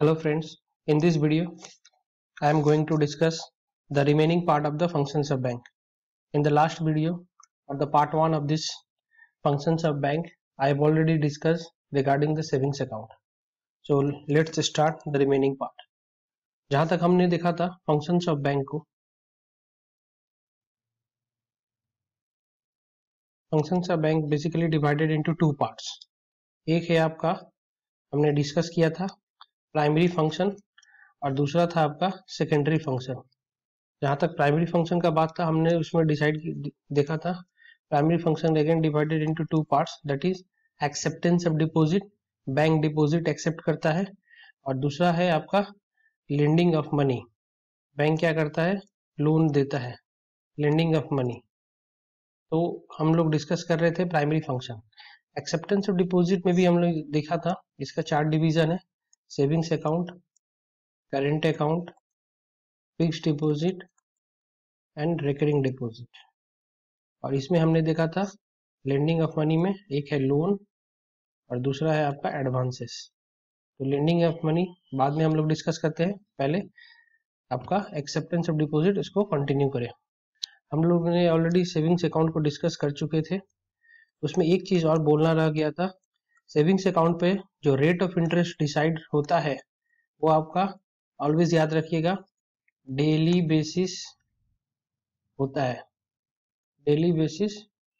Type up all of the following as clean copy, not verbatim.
Hello friends, in this video I am going to discuss the remaining part of the functions of bank. In the last video or the part 1 of this functions of bank I have already discussed regarding the savings account. So let's start the remaining part. जहाँ तक हमने देखा था functions of bank को, functions of bank basically divided into two parts. एक है आपका हमने डिस्कस किया था प्राइमरी फंक्शन और दूसरा था आपका सेकेंडरी फंक्शन. जहाँ तक प्राइमरी फंक्शन का बात था हमने उसमें देखा था primary function again divided into two parts, that is acceptance of deposit, bank deposit accept करता है, और दूसरा है आपका लेंडिंग ऑफ मनी, बैंक क्या करता है लोन देता है, लेंडिंग ऑफ मनी. तो हम लोग डिस्कस कर रहे थे primary function. Acceptance of deposit में भी हम लोग देखा था इसका 4 डिवीजन है, savings account, current account, fixed deposit and recurring deposit. और इसमें हमने देखा था लेंडिंग ऑफ मनी में एक है लोन और दूसरा है आपका एडवांसेस. तो लेंडिंग ऑफ मनी बाद में हम लोग डिस्कस करते हैं, पहले आपका एक्सेप्टेंस ऑफ डिपॉजिट इसको कंटिन्यू करें. हम लोग ने ऑलरेडी सेविंग्स अकाउंट को डिस्कस कर चुके थे. उसमें एक चीज और बोलना रह गया था, सेविंग्स अकाउंट पे जो रेट ऑफ इंटरेस्ट डिसाइड होता है वो आपका ऑलवेज याद रखिएगा डेली बेसिस होता है, daily basis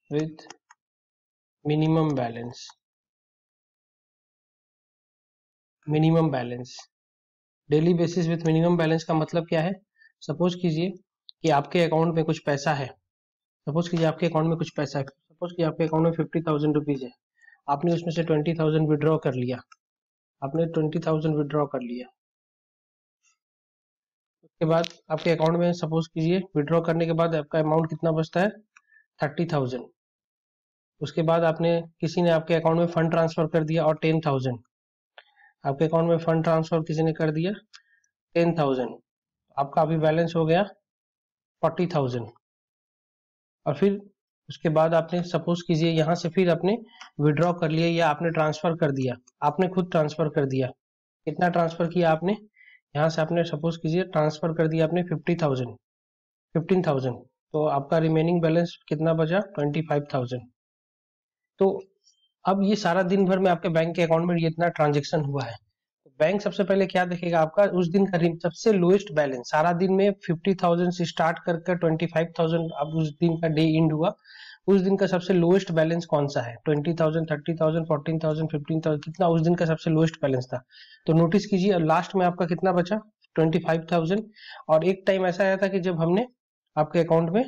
with minimum balance. Minimum balance, daily basis with minimum balance का मतलब क्या है? सपोज कीजिए कि आपके अकाउंट में कुछ पैसा है, सपोज कीजिए आपके अकाउंट में कुछ पैसा है, सपोज कि आपके अकाउंट में 50,000 रुपीज है, आपने उसमें से 20,000 विड्रॉ कर लिया, आपने 20,000 विड्रॉ कर लिया. उसके बाद आपके अकाउंट में सपोज कीजिए विड्रॉ करने के बाद आपका अमाउंट कितना बचता है 30,000. उसके बाद आपने किसी ने आपके अकाउंट में फंड ट्रांसफर कर दिया और 10,000, आपके अकाउंट में फंड ट्रांसफर किसी ने कर दिया 10,000, आपका अभी बैलेंस हो गया 40,000. और फिर उसके बाद आपने सपोज कीजिए यहाँ से फिर आपने विड्रॉ कर लिया या आपने ट्रांसफर कर दिया, आपने खुद ट्रांसफर कर दिया. कितना ट्रांसफर किया आपने? यहाँ से आपने सपोज कीजिए ट्रांसफर कर दिया आपने 15,000, तो आपका रिमेनिंग बैलेंस कितना बचा 25,000. तो अब ये सारा दिन भर में आपके बैंक के अकाउंट में ये इतना ट्रांजेक्शन हुआ है, तो बैंक सबसे पहले क्या देखेगा आपका उस दिन का सबसे लोएस्ट बैलेंस. सारा दिन में 50,000 से स्टार्ट कर 25,000 अब उस दिन का डे एंड हुआ, उस दिन का सबसे लोएस्ट बैलेंस कौन सा है? 20,000, 30,000, 14,000, 15,000, कितना उस दिन का सबसे लोएस्ट बैलेंस था? तो नोटिस कीजिए लास्ट में आपका कितना बचा 25,000. और एक टाइम ऐसा आया था कि जब हमने आपके अकाउंट में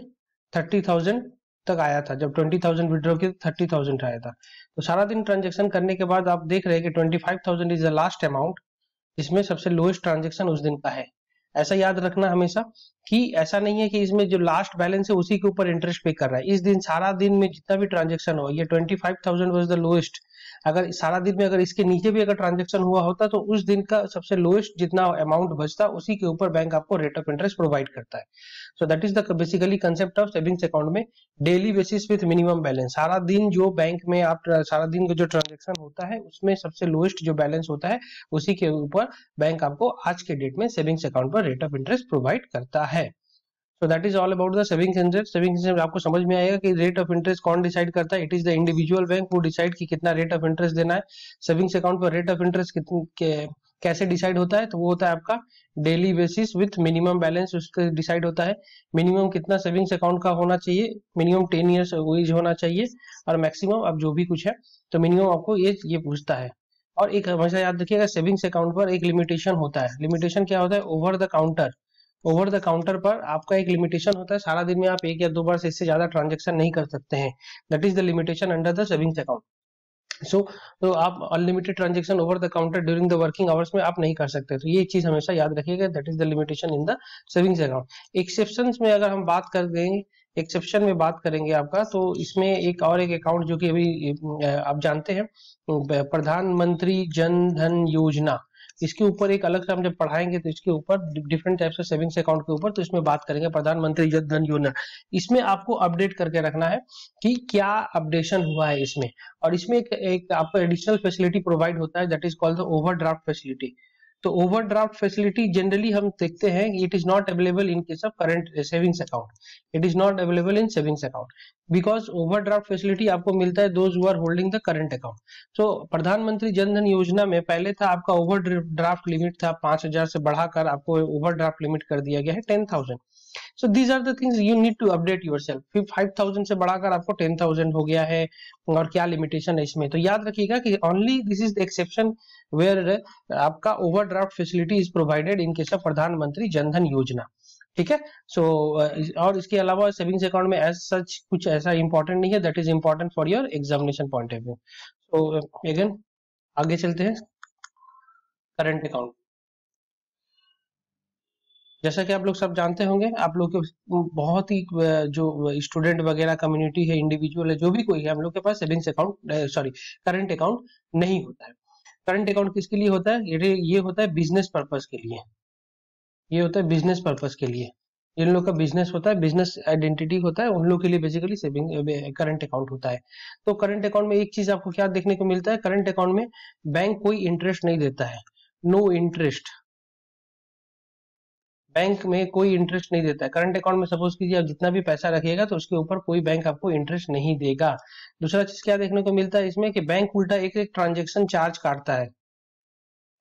30,000 तक आया था, जब 20,000 विड्रॉ किया 30,000 आया था. तो सारा दिन ट्रांजेक्शन करने के बाद आप देख रहे हैं कि 25,000 इज द लास्ट अमाउंट, इसमें सबसे लोएस्ट ट्रांजेक्शन उस दिन का है. ऐसा याद रखना हमेशा कि ऐसा नहीं है कि इसमें जो लास्ट बैलेंस है उसी के ऊपर इंटरेस्ट पे कर रहा है. इस दिन सारा दिन में जितना भी ट्रांजेक्शन हो, ये 25,000 वाज द लोएस्ट. अगर सारा दिन में अगर इसके नीचे भी अगर ट्रांजेक्शन हुआ होता तो उस दिन का सबसे लोएस्ट जितना अमाउंट बचता उसी के ऊपर बैंक आपको रेट ऑफ इंटरेस्ट प्रोवाइड करता है. So that is the basically concept of savings account में daily basis with minimum balance. सारा दिन जो बैंक में आप सारा दिन का जो ट्रांजेक्शन होता है उसमें सबसे लोएस्ट जो बैलेंस होता है उसी के ऊपर बैंक आपको आज के डेट में सेविंग्स अकाउंट पर रेट ऑफ इंटरेस्ट प्रोवाइड करता है. So that is all about the savings interest. Savings interest आपको समझ में आएगा कि रेट ऑफ इंटरेस्ट कौन डिसाइड करता है. It is the individual bank वो डिसाइड कि कितना रेट ऑफ इंटरेस्ट देना है. सेविंग्स अकाउंट पर रेट ऑफ इंटरेस्ट कैसे डिसाइड होता है? तो वो होता है आपका daily basis with minimum balance, उसका डिसाइड होता है. मिनिमम कितना सेविंग्स अकाउंट का होना चाहिए? मिनिमम 10 ईयर्स एज होना चाहिए, और मैक्सिमम अब जो भी कुछ है तो मिनिमम आपको ये पूछता है. और एक हमेशा याद रखिएगा सेविंग्स अकाउंट पर एक लिमिटेशन होता है. लिमिटेशन क्या होता है? Over the counter, over the counter पर आपका एक लिमिटेशन होता है, सारा दिन में आप एक या दो बार से इससे ज्यादा ट्रांजेक्शन नहीं कर सकते हैं. That is the limitation under the savings account. तो आप unlimited transaction over the counter during the working hours में आप नहीं कर सकते. तो ये चीज हमेशा याद रखिएगा, that is the limitation in the savings account. Exceptions में अगर हम बात कर देंगे, एक्सेप्शन में बात करेंगे आपका, तो इसमें एक और एक अकाउंट जो कि अभी आप जानते हैं प्रधानमंत्री जन धन योजना, इसके ऊपर एक अलग से हम जब पढ़ाएंगे तो इसके ऊपर different types of savings account के ऊपर तो इसमें बात करेंगे प्रधानमंत्री जन धन योजना. इसमें आपको अपडेट करके रखना है कि क्या अपडेशन हुआ है इसमें. और इसमें एक आपको एडिशनल फैसिलिटी प्रोवाइड होता है that is called the overdraft facility. तो ओवरड्राफ्ट फैसिलिटी जनरली हम देखते हैं it is not available in case of current savings account, it is not available in savings account because overdraft facility आपको मिलता है those who are holding the current account. So Pradhan Mantri Jan धन योजना में पहले था आपका ओवरड्राफ्ट लिमिट था 5,000 से बढ़ाकर आपको ओवरड्राफ्ट लिमिट कर दिया गया है 10,000। So these are the things you need to update yourself. फिर 5,000 से बढ़ाकर आपको 10,000 हो गया है, और क्या लिमिटेशन है इसमें, तो याद रखिएगा कि only this is the exception where आपका overdraft facility is provided in case of Pradhan Mantri Jan धन योजना। ठीक है। सो और इसके अलावा सेविंग्स अकाउंट में एज सच कुछ ऐसा इंपॉर्टेंट नहीं है, that is important for your examination point of view. So again आगे चलते हैं। करंट अकाउंट, जैसा कि आप लोग सब जानते होंगे, आप लोग के बहुत ही जो स्टूडेंट वगैरह कम्युनिटी है, इंडिविजुअल है, जो भी कोई है, हम लोग के पास savings account sorry current account नहीं होता है। करंट अकाउंट किसके लिए होता है? ये होता है बिजनेस पर्पस के लिए, ये होता है बिजनेस पर्पस के लिए। जिन लोग का बिजनेस होता है, बिजनेस आइडेंटिटी होता है, उन लोग के लिए बेसिकली सेविंग करंट अकाउंट होता है। तो करंट अकाउंट में एक चीज आपको क्या देखने को मिलता है, करंट अकाउंट में बैंक कोई इंटरेस्ट नहीं देता है, नो इंटरेस्ट, बैंक में कोई इंटरेस्ट नहीं देता है। करंट अकाउंट में सपोज कीजिए आप जितना भी पैसा रखिएगा तो उसके ऊपर कोई बैंक आपको इंटरेस्ट नहीं देगा। दूसरा चीज क्या देखने को मिलता है इसमें कि बैंक उल्टा एक ट्रांजेक्शन चार्ज काटता है,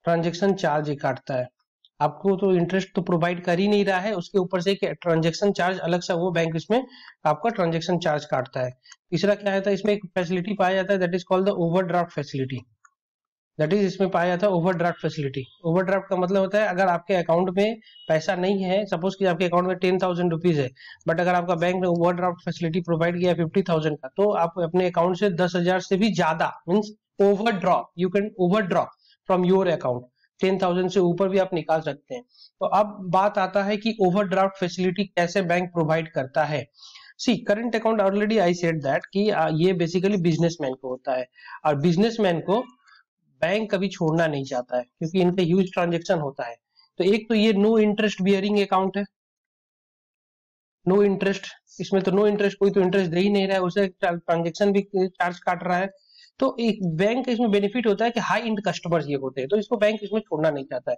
ट्रांजेक्शन चार्ज काटता है। आपको तो इंटरेस्ट तो प्रोवाइड कर ही नहीं रहा है, उसके ऊपर से ट्रांजेक्शन चार्ज अलग सा वो बैंक इसमें आपका ट्रांजेक्शन चार्ज काटता है। तीसरा क्या है, इसमें एक फैसिलिटी पाया जाता है that is called the overdraft facility, that is इसमें पाया जाता है ओवरड्राफ्ट फैसिलिटी। ओवरड्राफ्ट का मतलब होता है अगर आपके अकाउंट में पैसा नहीं है, सपोज कि आपके अकाउंट में 10,000 रुपीज है, बट अगर आपका बैंक ने ओवरड्राफ्ट फैसिलिटी प्रोवाइड किया 50,000 का, तो आप अपने अकाउंट से 10,000 से भी ज्यादा means overdraw, you can overdraw from your account, 10,000 से ऊपर भी आप निकाल सकते हैं। तो अब बात आता है कि ओवरड्राफ्ट फैसिलिटी कैसे बैंक प्रोवाइड करता है। See current account already I said that कि ये बेसिकली बिजनेसमैन को होता है, और बिजनेसमैन को बैंक कभी छोड़ना नहीं चाहता है क्योंकि इनका ह्यूज ट्रांजेक्शन होता है। तो एक तो ये नो इंटरेस्ट बियरिंग अकाउंट है, नो इंटरेस्ट, इसमें तो नो इंटरेस्ट, कोई तो इंटरेस्ट दे ही नहीं रहा है, उसे ट्रांजेक्शन भी चार्ज काट रहा है। तो एक बैंक का इसमें बेनिफिट होता है कि हाई इंड कस्टमर्स ये होते हैं, तो इसको बैंक इसमें छोड़ना नहीं चाहता है।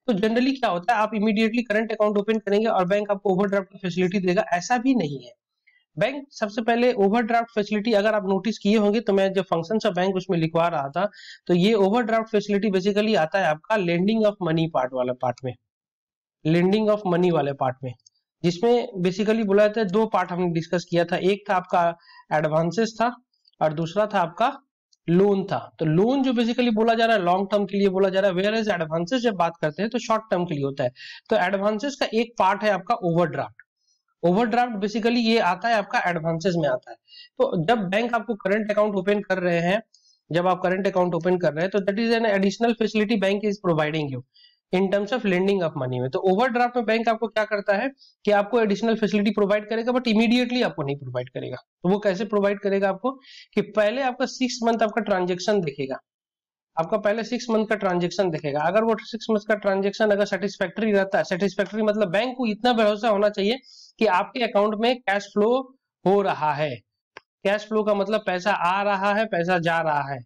तो जनरली क्या होता है, आप इमीडिएटली करंट अकाउंट ओपन करेंगे और बैंक आपको ओवरड्राफ्ट की फैसिलिटी देगा, ऐसा भी नहीं है। बैंक सबसे पहले ओवरड्राफ्ट फैसिलिटी, अगर आप नोटिस किए होंगे तो मैं जब फंक्शंस ऑफ बैंक उसमें लिखवा रहा था, तो ये ओवरड्राफ्ट फैसिलिटी बेसिकली आता है आपका लेंडिंग ऑफ मनी पार्ट वाला पार्ट में, लेंडिंग ऑफ मनी वाले पार्ट में, जिसमें बेसिकली बोला जाता है दो पार्ट हमने डिस्कस किया था, एक था आपका एडवांसेस था और दूसरा था आपका लोन था। तो लोन जो बेसिकली बोला जा रहा है लॉन्ग टर्म के लिए बोला जा रहा है, वेयर एज एडवांसेस जब बात करते हैं तो शॉर्ट टर्म के लिए होता है। तो एडवांसेस का एक पार्ट है आपका ओवरड्राफ्ट, ओवरड्राफ्ट बेसिकली ये आता है आपका एडवांसेस में आता है। तो जब बैंक आपको करंट अकाउंट ओपन कर रहे हैं, जब आप करंट अकाउंट ओपन कर रहे हैं, तो that is an additional facility bank is providing you in terms of lending of money में। तो ओवरड्राफ्ट में बैंक आपको क्या करता है कि आपको एडिशनल फैसिलिटी प्रोवाइड करेगा, बट इमीडिएटली आपको नहीं प्रोवाइड करेगा। तो वो कैसे प्रोवाइड करेगा आपको कि पहले आपका 6 मंथ आपका ट्रांजेक्शन देखेगा, आपका पहले 6 मंथ का ट्रांजेक्शन देखेगा। अगर वो 6 मंथ का ट्रांजेक्शन अगर सेटिस्फैक्टरी रहता है, सेटिस्फैक्टरी मतलब बैंक को इतना भरोसा होना चाहिए कि आपके अकाउंट में कैश फ्लो हो रहा है। कैश फ्लो का मतलब पैसा आ रहा है, पैसा जा रहा है,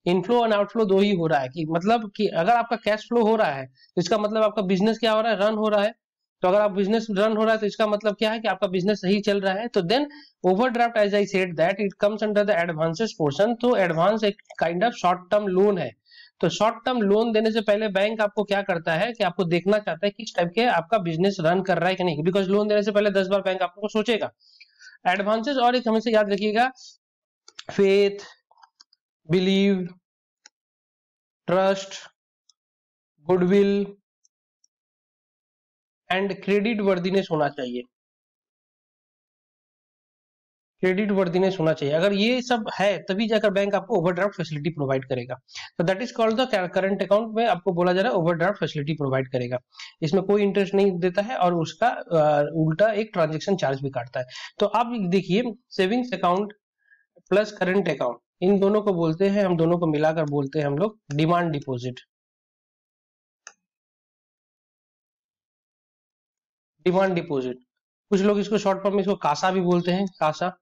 इनफ्लो और आउटफ्लो दो ही हो रहा है। कि मतलब कि अगर आपका कैश फ्लो हो रहा है तो इसका मतलब आपका बिजनेस क्या हो रहा है, रन हो रहा है। तो अगर आप बिजनेस रन हो रहा है तो इसका मतलब क्या है कि आपका बिजनेस सही चल रहा है। तो then overdraft as I said that it comes under the advances portion. तो एडवांस एक kind of short term loan है। तो शॉर्ट टर्म लोन देने से पहले बैंक आपको क्या करता है कि आपको देखना चाहता है किस टाइप के आपका बिजनेस रन कर रहा है कि नहीं, बिकॉज लोन देने से पहले 10 बार बैंक आपको सोचेगा। एडवांसेस और एक हमेशा याद रखिएगा, faith, believe, trust, goodwill and credit worthiness होना चाहिए, क्रेडिट वर्दीनेस होना चाहिए। अगर ये सब है तभी जाकर बैंक आपको ओवरड्राफ्ट फैसिलिटी प्रोवाइड करेगा। तो that is called the current account में आपको बोला जा रहा है ओवरड्राफ्ट फैसिलिटी प्रोवाइड करेगा। इसमें कोई इंटरेस्ट नहीं देता है और उसका उल्टा एक ट्रांजेक्शन चार्ज भी काटता है। तो आप देखिए savings account plus current account, इन दोनों को बोलते हैं, हम दोनों को मिलाकर बोलते हैं हम लोग डिमांड डिपॉजिट। डिमांड डिपॉजिट, कुछ लोग इसको शॉर्ट फॉर्म में इसको कासा भी बोलते हैं, CASA.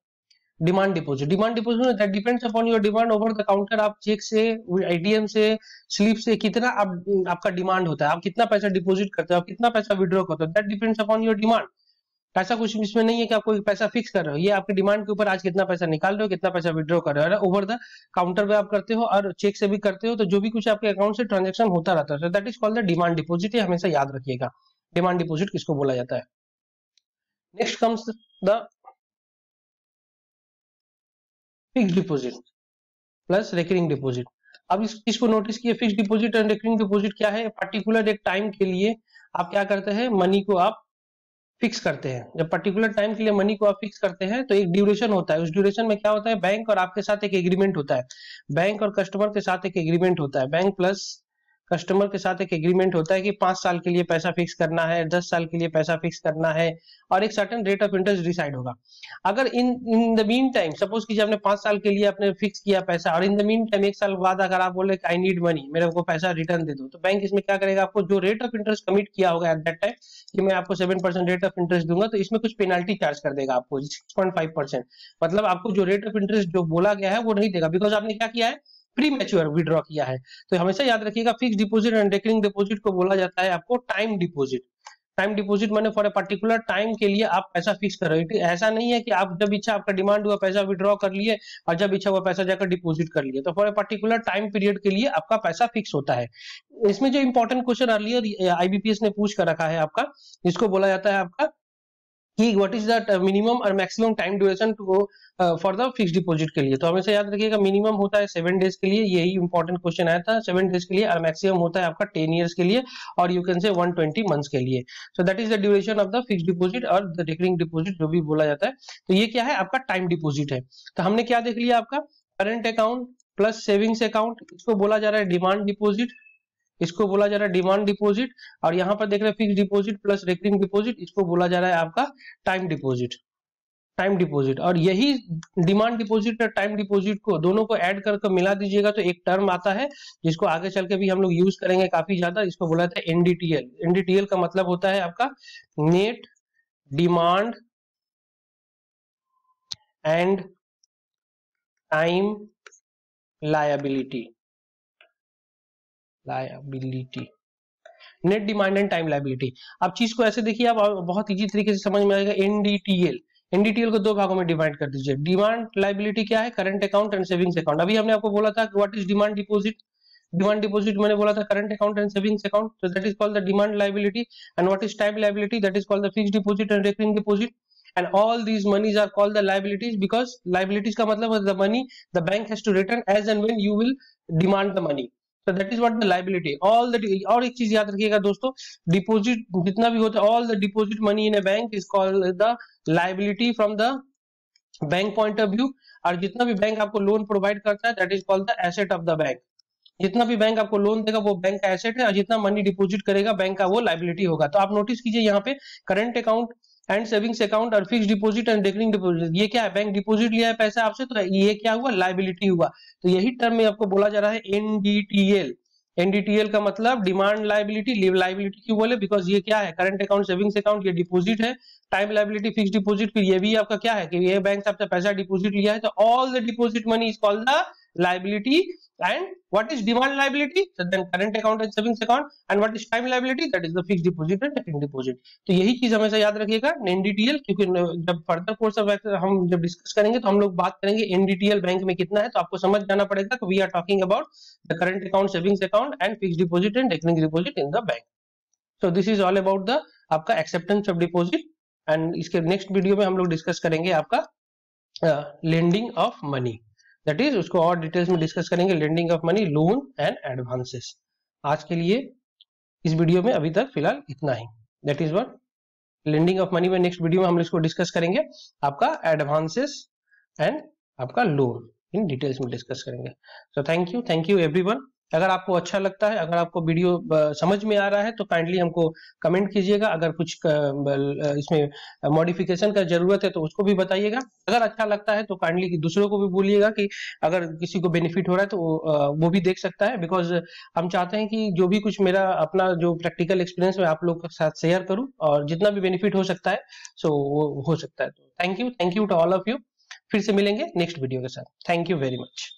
Demand deposit that depends upon your demand over the counter. आप चेक से, एटीएम से, स्लिप से कितना आपका डिमांड होता है, आप कितना पैसा डिपॉजिट करते हो, आप कितना पैसा विड्रॉ करते हो, that depends upon your demand. ऐसा कुछ इसमें नहीं है कि आप कोई पैसा फिक्स कर रहे हो, ये आपके डिमांड के ऊपर आज कितना पैसा निकाल रहे हो, कितना पैसा विड्रॉ कर रहे हो। ओवर द काउंटर पे आप करते हो और चेक से भी करते हो, तो जो भी कुछ आपके अकाउंट से ट्रांजेक्शन होता रहता है, that is called the demand deposit. ये हमेशा याद रखिएगा, डिमांड डिपॉजिट किसको बोला जाता है। Next comes the fixed deposit plus recurring deposit. अब इस चीज को नोटिस किए, fixed deposit and recurring deposit क्या है, पर्टिकुलर एक टाइम के लिए आप क्या करते हैं, मनी को आप फिक्स करते हैं। जब पर्टिकुलर टाइम के लिए मनी को आप फिक्स करते हैं तो एक ड्यूरेशन होता है, उस ड्यूरेशन में क्या होता है, बैंक और आपके साथ एक एग्रीमेंट होता है, बैंक और कस्टमर के साथ एक एग्रीमेंट होता है, बैंक प्लस कस्टमर के साथ एक एग्रीमेंट होता है कि 5 साल के लिए पैसा फिक्स करना है, 10 साल के लिए पैसा फिक्स करना है, और एक certain rate of interest decide होगा। अगर in the mean time, suppose कीजिए आपने 5 साल के लिए आपने फिक्स किया पैसा, और इन द मीन टाइम 1 साल बाद अगर आप बोले आई नीड मनी, मेरे को पैसा रिटर्न दे दो, तो बैंक इसमें क्या करेगा, आपको जो रेट ऑफ इंटरेस्ट कमिट किया होगा एट दैट टाइम कि मैं आपको 7% रेट ऑफ इंटरेस्ट दूंगा, तो इसमें कुछ पेनल्टी चार्ज कर देगा आपको 6.5%। मतलब आपको जो रेट ऑफ इंटरेस्ट जो बोला गया है वो नहीं देगा, बिकॉज आपने क्या किया है, प्री मैच्योर विड्रॉ किया है। तो हमेशा याद रखिएगा, fix deposit and recurring deposit को बोला जाता है आपको टाइम डिपॉजिट। टाइम डिपॉजिट माने फॉर ए पर्टिकुलर टाइम के लिए आप पैसा फिक्स कर रहे हो। ऐसा नहीं है कि आप जब इच्छा, आपका डिमांड हुआ पैसा विड्रॉ कर लिए और जब इच्छा हुआ पैसा जाकर डिपॉजिट कर लिए, तो for a particular time period के लिए आपका पैसा फिक्स होता है। इसमें जो इंपॉर्टेंट क्वेश्चन अर्लियर आईबीपीएस ने पूछ कर रखा है आपका, इसको बोला जाता है आपका कि व्हाट इज द मिनिमम और maximum time duration to for the fix deposit के लिए। तो हमेशा याद रखिएगा, मिनिमम होता है 7 डेज के लिए, यही इंपॉर्टेंट क्वेश्चन आया था 7 डेज के लिए, और मैक्सिमम होता है आपका 10 ईयर्स के लिए, और यू कैन से 120 मंथ्स के लिए। सो that is the duration of the fix deposit और द रिकरिंग डिपॉजिट जो भी बोला जाता है। तो ये क्या है, आपका टाइम डिपॉजिट है। तो हमने क्या देख लिया, आपका current account plus savings account, इसको बोला जा रहा है डिमांड डिपॉजिट, इसको बोला जा रहा है डिमांड डिपॉजिट, और यहाँ पर देख रहे हैं fix deposit plus recurring deposit, इसको बोला जा रहा है आपका टाइम डिपॉजिट। टाइम डिपॉजिट, और यही डिमांड डिपॉजिट और टाइम डिपॉजिट को दोनों को ऐड करके मिला दीजिएगा तो एक टर्म आता है जिसको आगे चल के भी हम लोग यूज करेंगे काफी ज्यादा, इसको बोला जाता है एनडीटीएल। एनडीटीएल का मतलब होता है आपका net demand and time liability. Net demand and time liability. अब चीज को ऐसे देखिए, आप बहुत इजी तरीके से समझ में आएगा। एनडीटीएल, एनडीटीएल को 2 भागों में डिवाइड कर दीजिए। डिमांड लायबिलिटी क्या है, current account and savings account. अभी हमने आपको बोला था कि what is demand deposit, demand deposit मैंने बोला था current account and savings account, so that is called the demand liability, and what is time liability, that is called the fixed deposit and recurring deposit, and all these monies are called the liabilities because liabilities का मतलब है the money the bank has to return as and when you will demand the money, so that is what the liability, all the। और एक चीज याद रखिएगा दोस्तों, deposit जितना भी होता है, all the deposit money in a bank is called the liability from the bank point of view, और जितना भी बैंक आपको लोन प्रोवाइड करता है that is called the asset of the bank. जितना भी बैंक आपको लोन देगा वो बैंक का एसेट है, और जितना मनी डिपॉजिट करेगा बैंक का वो लायबिलिटी होगा। तो आप नोटिस कीजिए यहाँ पे current account and savings account और fix deposit and recurring deposit, ये क्या है, बैंक डिपॉजिट लिया है पैसा आपसे, तो ये क्या हुआ, लायबिलिटी हुआ। तो यही टर्म में आपको बोला जा रहा है एनडीटीएल। एनडीटीएल का मतलब डिमांड लायबिलिटी, लायबिलिटी क्यों बोले, बिकॉज ये क्या है, करंट अकाउंट सेविंग्स अकाउंट ये डिपॉजिट है, टाइम लायबिलिटी फिक्स डिपॉजिट, फिर ये भी आपका क्या है कि ये बैंक से आपसे पैसा डिपॉजिट लिया है, तो all the deposit money is called the liability, and what is demand liability, so then current account and savings account, and what is time liability, that is the fixed deposit and recurring deposit। तो यही चीज हमेशा याद रखिएगा NDTL, क्योंकि जब further course of हम जब डिस्कस करेंगे तो हम लोग बात करेंगे एनडीटीएल बैंक में कितना है, तो आपको समझ जाना पड़ेगा कि we are talking about the current account, savings account and fixed deposit and recurring deposit in the bank. So this is all about the आपका एक्सेप्टेंस ऑफ डिपॉजिट, एंड इसके नेक्स्ट वीडियो में हम लोग डिस्कस करेंगे आपका lending of money, that is उसको और details में डिस्कस करेंगे, lending of money, loan and advances. आज के लिए इस वीडियो में अभी तक फिलहाल इतना ही, that is what lending of money में नेक्स्ट वीडियो में हम इसको डिस्कस करेंगे, आपका एडवांसेस एंड आपका लोन इन डिटेल्स में डिस्कस करेंगे। So thank you everyone. अगर आपको अच्छा लगता है, अगर आपको वीडियो समझ में आ रहा है तो काइंडली हमको कमेंट कीजिएगा, अगर कुछ इसमें मॉडिफिकेशन का जरूरत है तो उसको भी बताइएगा। अगर अच्छा लगता है तो काइंडली दूसरों को भी बोलिएगा कि अगर किसी को बेनिफिट हो रहा है तो वो भी देख सकता है, बिकॉज हम चाहते हैं कि जो भी कुछ मेरा अपना जो प्रैक्टिकल एक्सपीरियंस मैं आप लोग के साथ शेयर करूं, और जितना भी बेनिफिट हो सकता है सो वो हो सकता है। तो thank you to all of you. फिर से मिलेंगे नेक्स्ट वीडियो के साथ। Thank you very much.